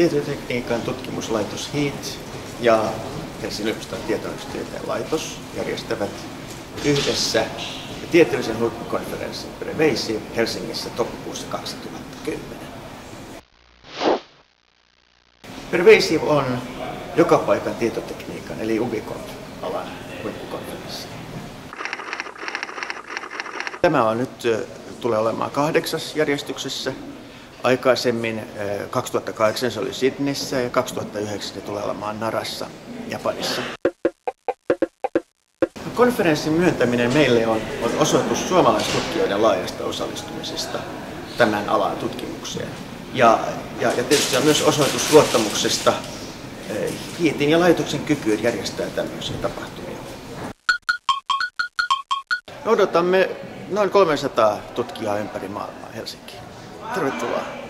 Tietotekniikan tutkimuslaitos HEAT ja Helsingin yliopiston tietoyhteistyön laitos järjestävät yhdessä tieteellisen huippukonferenssin Pervasive Helsingissä toukokuussa 2010. Pervasive on joka paikan tietotekniikan eli Ubicon-alan huippukonferenssi. Tämä on nyt tulee olemaan 8. järjestyksessä. Aikaisemmin 2008 se oli Sydneyssä ja 2009 se tulee olemaan Narassa, Japanissa. Konferenssin myöntäminen meille on osoitus suomalaistutkijoiden laajasta osallistumisesta tämän alan tutkimukseen. Ja tietysti on myös osoitus luottamuksesta HEATin ja laitoksen kykyyn järjestää tämmöisiä tapahtumia. Odotamme noin 300 tutkijaa ympäri maailmaa Helsinkiin. Tervetuloa.